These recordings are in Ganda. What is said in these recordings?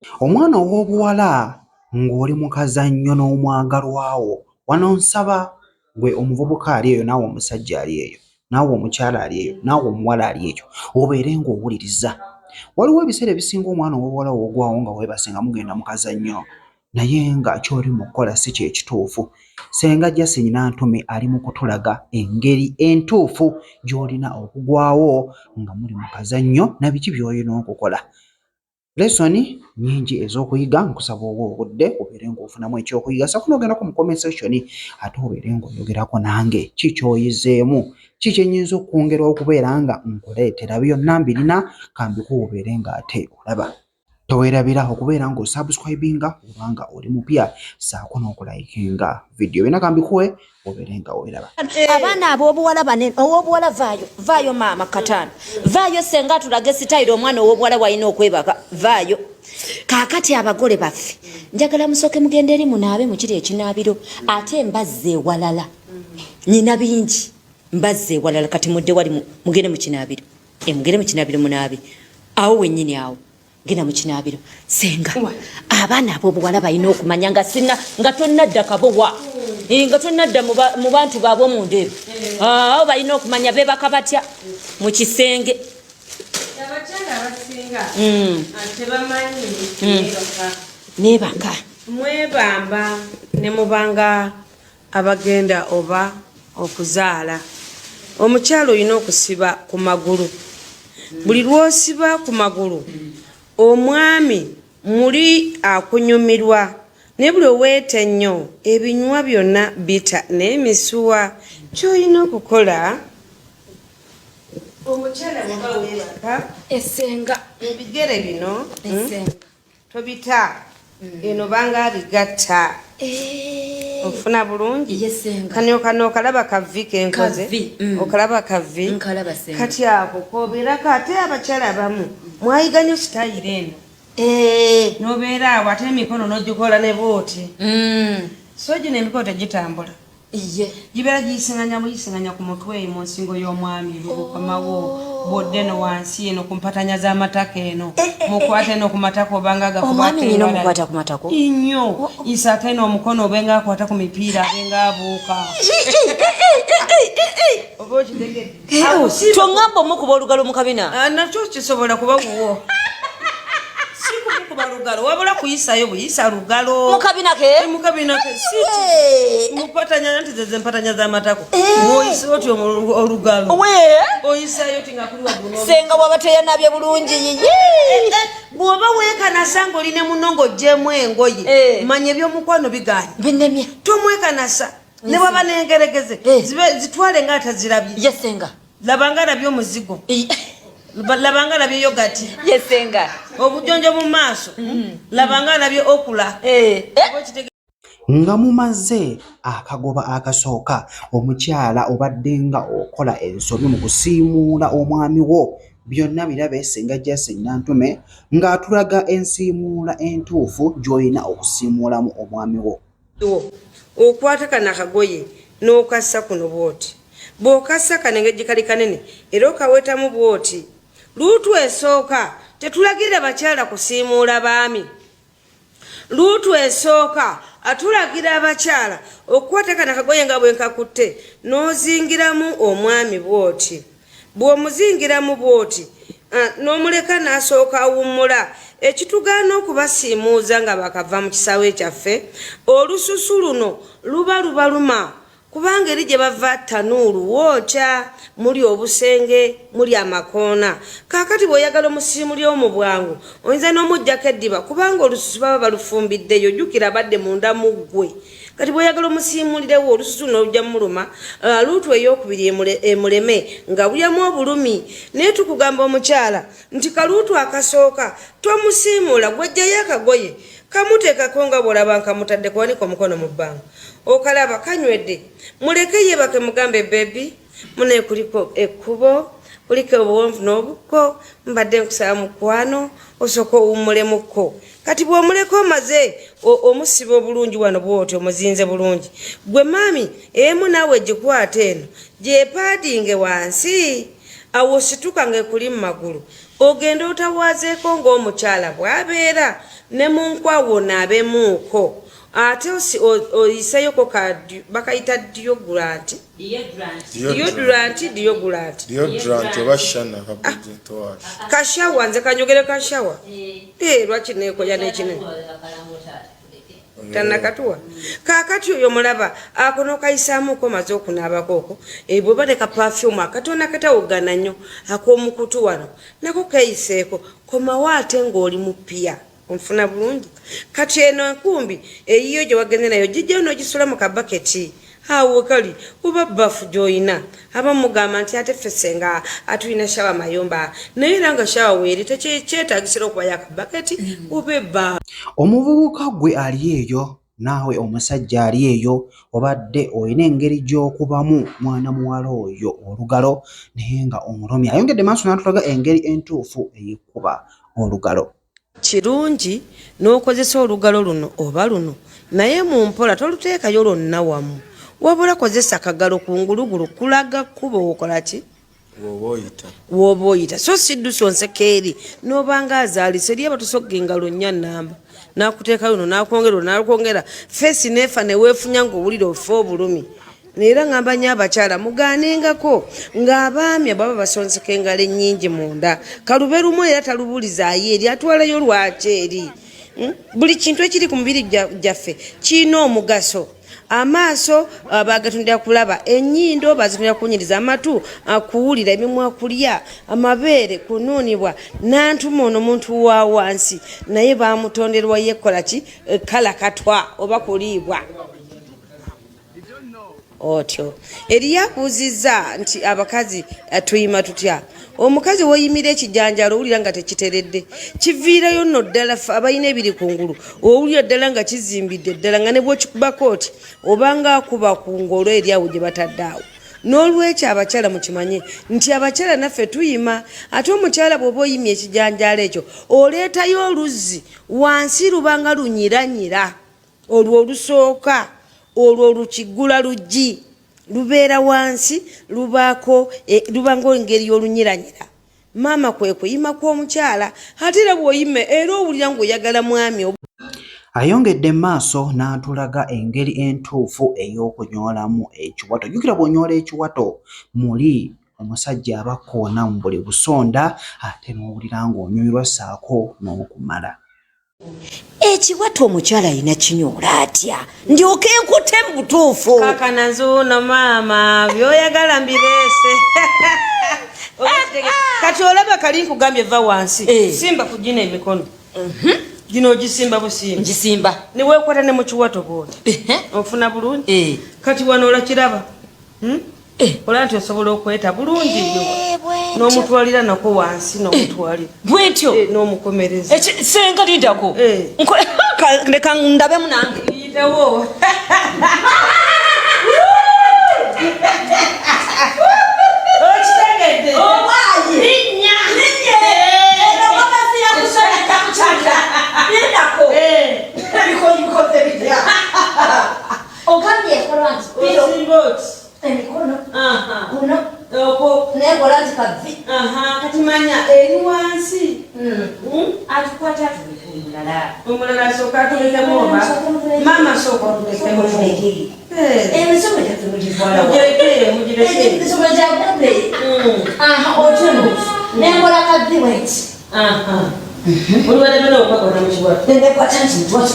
Omwana ow'obuwala ng'oli mu kazannyo n'omwagalwawo, wano nsaba gwe omuvubuka ali eyo naawe omusajja ali eyo naawe omukyala ali eyo naawe omuwala ali eyo obeere ng'owuliriza. Waliwo ebiseera ebisinga omwana ow'obuwala w'ogwawo nga weebase nga mugenda mu kazannyo naye nga ky'oli mu kukola si kye kituufu. Ssenga Justin Nantume ali mu kutulaga engeri entuufu gy'olina okugwawo nga muli mu kazannyo na biki by'olina okukola. Lesoni nyingi ez'okuyiga nkusaba oba obudde obeere ng'ofunamu ekyokuyiga sako n'ogenda ku mu comment section ate obeere ng'oyogerako nange ki ky'oyizeemu ki kyennyinza okwongera okubeera nga nkuleetera byonna mbirina kambikuwa obeere ng'ate olaba. Toweerabira okubeera ng'osubscribinga obanga oli mupya saako n'okulayikinga vidiyo byonna kambikuwe obeere nga weeraba. Abaana ab'obuwala banene ow'obuwala vaayo maama kataano vaayo senga tulage sitayiro omwana ow'obuwala walina okwebaka vaayo. Kaakati abagole baffe njagala musooke mugende eri munaabe mu kiri ekinaabiro ate mbazze ewalala nyina bingi mbazze ewalala kati mudde wali mugende mu kinaabiro mugende mu kinaabiro munaabe awo wennyini awo genda mu kinaabiro senga abaana ab'obuwala balina okumanya nga tonnadda kabowa nga tonnadda mu bantu baabwe mu ndeebe awo balina okumanya beebaka batya mu kisenge. Abakyala abasinga tebamanyi neebaka mwebamba ne mubanga abagenda oba okuzaala. Omukyala olina okusiba ku magulu. Buli lwosiba ku magulu omwami muli akunyumirwa ne buli oweeta nnyo ebinywa byonna bita n'emisuwa. Ky'olina okukola omukyala bw'oba weebaka essenga ebigere bino tobita eno banga bigatta ofuna bulungi kano okalaba kavi kenkoze okalaba kavi kati ako kobeerako ate abakyala abamu mwayiganya sitayiro eno nobeera awo ate emikono nogikola ne booti so gino emikono tegitambula gibeera giyisinganya ku mutwe mu nsingo y'omwami lukomawo bodde no wansi eno ku mpatanya z'amatako eno mukwate no ku matako obanga agakwata nnyo isa ate n'omukono obenga akwata ku mipiira abenga abuuka oba okitegedde tongamba omukuba olugalo mu kabina nakyo kisobola kuba wuwo lugalo wabula kuyisayo buyisa lugalo mukabina ke siti mupatanya nti zeze mpatanya z'amatako oyisa oti olugalo oyisayo ti nga kuli waguno senga wabateya nabye bulungi bw'oba weekanasa ng'oline munongo gyemu engoye manya ebyomukwano biganye binemye tomwekanasa ne bwaba nengeregeze zitwale nga atazirabye yesenga labanga alabye omuzigo labanga alabye yogati yesenga obujonjo mu maaso labanga alabye okula nga mumaze akagoba akasooka omukyala obadde nga okola ensobi mu kusiimuula omwami wo byonna birabe Ssenga Justin Nantume ng'atulaga ensiimuula entuufu gy'olina okusiimuulamu omwami wo. Okwata kana akagoye n'okassa kuno bwoti bw'okassa kanengejji kali kanene era okawetamu bwoti luutu esooka tetulagirira bakyala kusiimuula baami. Luutu esooka atulagira abakyala okukwata kana kagoye nga bwe nkakutte n'ozingiramu omwami bwoti. Bw'omuzingiramu bwoti n'omuleka n'asooka awummula ekitugaana okubasiimuuza nga bakava mu kisaawe kyaffe olususu luno luba lubaluma kubanga eri gye bava tanuulu wookya muli obusenge muli amakoona. Kaakati bw'oyagala omusiimulira mu bwangu oyinza n'omuggyako eddiba kubanga olususu baba balufumbiddeyo jjukira abadde munda mu ggwe. Kati bw'oyagala omusiimulirewo olususu n'olujja muluma luutu ey'okubiri emuleme nga bulyamu obulumi. Naye tukugamba omukyala nti kaluutu akasooka tomusiimuula gw'ojjayo akagoye kamuteekako nga bw'olaba nkamutadde kuwanika omukono mu bbanga okalaba kanywedde muleke yeebake mugambe bebi mune kuliko ekkubo kuliko obuwonvu n'obukko mbadde nkusaba mukwano osooka owummulemukko. Kati bw'omuleka omaze omusiba obulungi wano bw'oti omuzinze bulungi gwe maami emu naawe gikwate eno gyepaadinge wansi awo osituka ng'ekuli mu magulu ogenda otawaazeeko ng'omukyala bw'abeera ne mu nkwawo naabemuuko ate oyiseyoko bakayita diogulanti kashawa nze kanyogere kashawa lwaki nekoya n'ekinene tanakatuwa kakati oyo mulaba ako nokayisaamuko maze okunaabakoko bwe baleka pafyumu akatona katawogana nnyo ak'omukutu wano nako keyiseeko komawo ate ng'oli mupiya onfuna bulungi kati eno enkumbi eyiyo gye wagenze nayo gijja n'ogisula mu kabaketi awo kali oba bafu gy'oyina abamugamba nti ate ffe nga atulina shawa mayumba naye era nga shawa weeri tekyetagisira okubayo akabaketi oba ebba. Omuvubuka gwe ali eyo naawe omusajja ali eyo obadde olina engeri gy'okubamu mwana muwala oyo olugalo naye nga omulomya. Ayongedde maaso n'atulaga engeri entuufu ey'ekuba olugalo. Kirungi n'okozesa olugalo luno oba luno naye mu mpola toluteekayo lwonna wamu wabula kozesa akagalo kungulugulu kulaga kkuba okola ki w'oba oyita so siddusi onsekeeri n'obanga azaalise eri abatusogga engalo nnya nnamba n'akuteeka luno n'akwongera feesi neefa neweefunya ng'owulira ofe obulumi era ngamba nnyo abakyala mugaanengako ng'abaami baba basonseka engalo ennyingi munda kalube lumu era talubulizaayo eri atwalayo lwaki eri buli kintu ekiri ku mubiri gyaffe kirina omugaso. Amaaso bagatundira kulaba, ennyindo bazitundira kunyiriza, amatu akuwulira, emimwa kulya, amabeere kunuunibwa, n'antuma ono muntu wa wansi naye bamutonderwa yekola ki kala katwa oba kuliibwa otyo. Eriyabuuzizza nti abakazi tuyima tutya. Omukazi woyimira ekijanjalo owulira nga tekiteredde kiviirayo nno ddala abalina ebiri kungulu owulira ddala nga kizimbidde ddala nga ne bw'okikubako oti obanga akuba ku ngolo eri awo gye batadde awo. N'olwekyo abakyala mukimanye nti abakyala naffe tuyima ate omukyala bw'oba oyimye ekijanjalo ekyo oleetayo oluzzi wansi lubanga lunyiranyira olwo olusooka olwo olukigula luggi lubeera wansi lubaako lubanga engeri y'olunyiranyira. Maama kwe kuyima kw'omukyala ate era bw'oyime era owulira ng'oyagala mwami. Ayongedde maaso n'atulaga engeri entuufu ey'okunyoolamu ekiwato. Jjukira bw'onyoola ekiwato muli omusajja abakoona mu buli busonda ate n'owulira ng'onyumirwa ssaako n'okumala. Ekiwato omukyala alina kinyoola atya ndyoke nkute mu butuufu. Kaakana nzuuno maama by'oyagala mbireese. Kati olaba kali nkugambye va wansi simba ku gino emikono gino ogisimba busimba ngisimba neweekwata ne mu kiwato bwoti ofuna bulungi. Kati wano olakiraba olaba nti osobola okweta bulungi nnyo n'omutwalira nako wansi n'omutwalira bwetyo n'omukomereza senga lindako leka ndabemu nange yitawo. Okitegedde kati manya eri wansi atukwata omulala asooka atulekemu oba maama asooka otulekemu Uliwademena upako na mchiwato. Nende kwa chanchi mchiwato.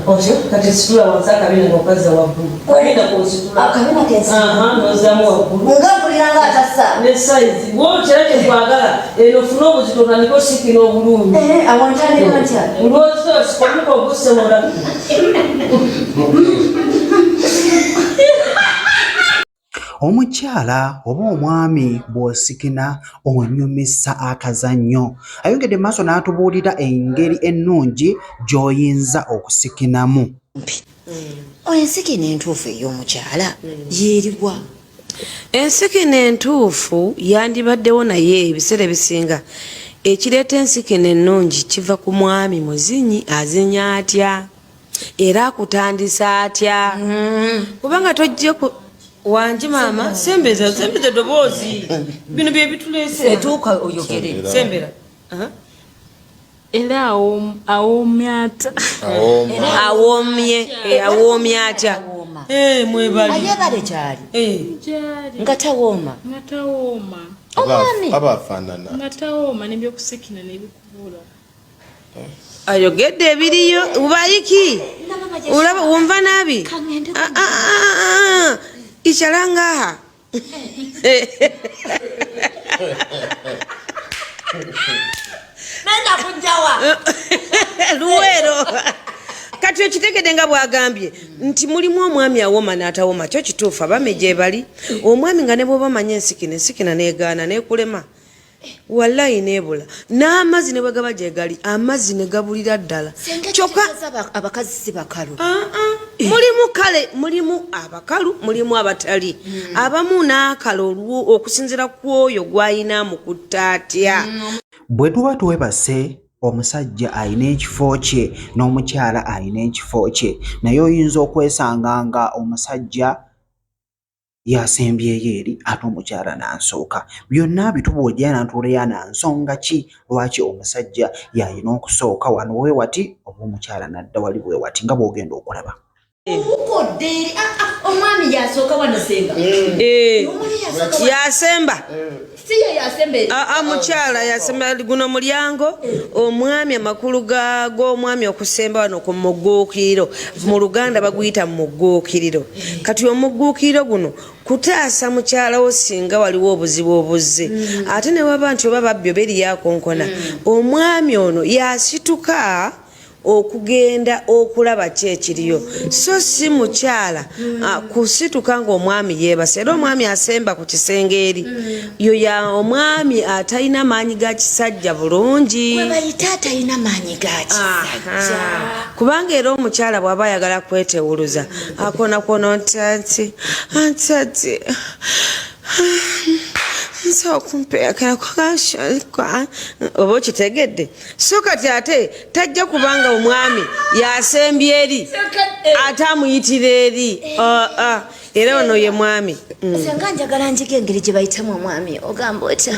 Ocho, kati situla wansaka kabina kwa kazi za wabulu. Kabina kwa situla. Kabina kensi. Nozamu wabulu. Mungambu linanga atasa. Ne size. Wote yake kwa agala. Enofunobu zitoka niko siki no bulungu. Awantani wantia. Ulozo, sikomuka ubuse wala. Omukyala oba omwami bw'osikina onyumisa akazannyo. Ayongedde maaso n'atubuulira engeri ennungi gy'oyinza okusikinamu. Ensikino entuufu ey'omukyala yeeriwa? Ensikino entuufu yandibaddewo naye ebiseera ebisinga. Ekireeta ensikino ennungi kiva ku mwami muzinyi azinya atya era akutandisa atya. Kubanga tojje ku wanji mama sembeza doboozi bino bye bitulese etuuka oyogere sembera era awomyata awomyata mwebali ayebale kyali nga tawooma omwami abafaanana nga tawooma nebyokusikina nebikubula ayogedde ebiriyo ubayiki olaba wumva nabi ichalangaha nenda kujawa luwero kati okitegedde nga bwagambye nti mulimu omwami awoma n'atawoma kyo kituufu abami gye bali omwami nga ne bwoba manya ensikina negaana nekulema wallahi nebula n'amazzi ne bwe gaba gye gali amazzi ne gabulira ddala kyokka abakazi si bakalu mulimu kale mulimu abakalu mulimu abatali abamu n'akala olwo okusinziira ku oyo gw'ayina mu kutta atya bwe tuba twebase omusajja alina ekifo kye n'omukyala alina ekifo kye naye oyinza okwesanga nga omusajja yasembyeyo eri ate omukyala n'asooka byonna bitubuulira n'atuulira na nsonga ki lwaki omusajja yalina okusooka wano we wati oba omukyala n'adda wali bwe wati nga bw'ogenda okulaba obukodde omwami yasooka wano senga yasemba siye yasembe mukyala yasemba guno mulyango omwami amakulu g'omwami okusemba wano ku mugguukiriro mu Luganda baguyita mugguukiriro kati omugguukiriro guno kutaasa mukyala wo singa waliwo obuzibu obuzze ate ne waba nti oba babbyo beriyakonkona omwami ono yasituka okugenda okulaba ki ekiriyo so si mukyala kusituka ng'omwami yeebase era omwami asemba ku kisenge eri yo ya omwami atalina maanyi ga kisajja bulungi webayita atalina maanyi ga kisajja kubanga era omukyala bw'aba ayagala kwetewuluza akonakono nti nso okumpeekera kwa oba okitegedde so kati ate tajja kubanga omwami yasembye eri ate amuyitira eri era ono ye mwami senga njagala njiga engeri gye bayitamu omwami ogamba otya